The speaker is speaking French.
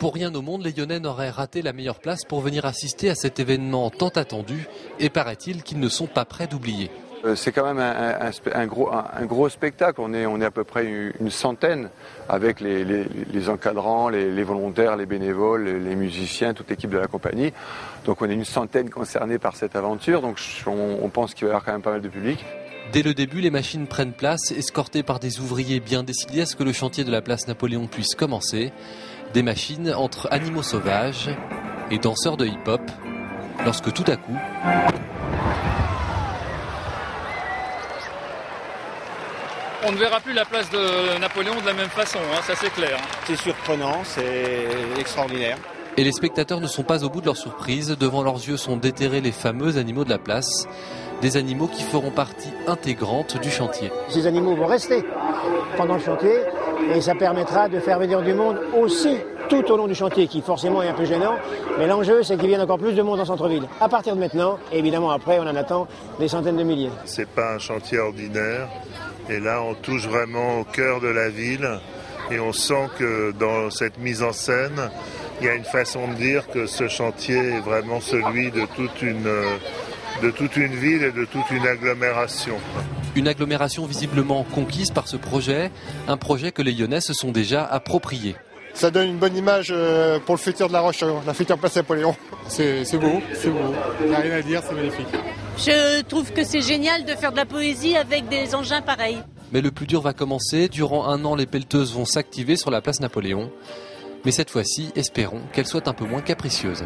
Pour rien au monde, les Lyonnais n'auraient raté la meilleure place pour venir assister à cet événement tant attendu et paraît-il qu'ils ne sont pas prêts d'oublier. C'est quand même un gros spectacle. On est à peu près une centaine avec les encadrants, les volontaires, les bénévoles, les musiciens, toute l'équipe de la compagnie. Donc on est une centaine concernés par cette aventure. Donc on pense qu'il va y avoir quand même pas mal de public. Dès le début, les machines prennent place, escortées par des ouvriers bien décidés à ce que le chantier de la place Napoléon puisse commencer. Des machines entre animaux sauvages et danseurs de hip-hop, lorsque tout à coup... On ne verra plus la place de Napoléon de la même façon, ça c'est clair. C'est surprenant, c'est extraordinaire. Et les spectateurs ne sont pas au bout de leur surprise. Devant leurs yeux sont déterrés les fameux animaux de la place. Des animaux qui feront partie intégrante du chantier. Ces animaux vont rester pendant le chantier et ça permettra de faire venir du monde aussi tout au long du chantier, qui forcément est un peu gênant. Mais l'enjeu, c'est qu'il vienne encore plus de monde en centre-ville. À partir de maintenant, et évidemment après, on en attend des centaines de milliers. C'est pas un chantier ordinaire. Et là, on touche vraiment au cœur de la ville. Et on sent que dans cette mise en scène, il y a une façon de dire que ce chantier est vraiment celui de toute une ville et de toute une agglomération. Une agglomération visiblement conquise par ce projet, un projet que les Lyonnais se sont déjà appropriés. Ça donne une bonne image pour le futur de la Roche, la future place Napoléon. C'est beau, c'est beau. Il n'y a rien à dire, c'est magnifique. Je trouve que c'est génial de faire de la poésie avec des engins pareils. Mais le plus dur va commencer. Durant un an, les pelleteuses vont s'activer sur la place Napoléon. Mais cette fois-ci, espérons qu'elle soit un peu moins capricieuse.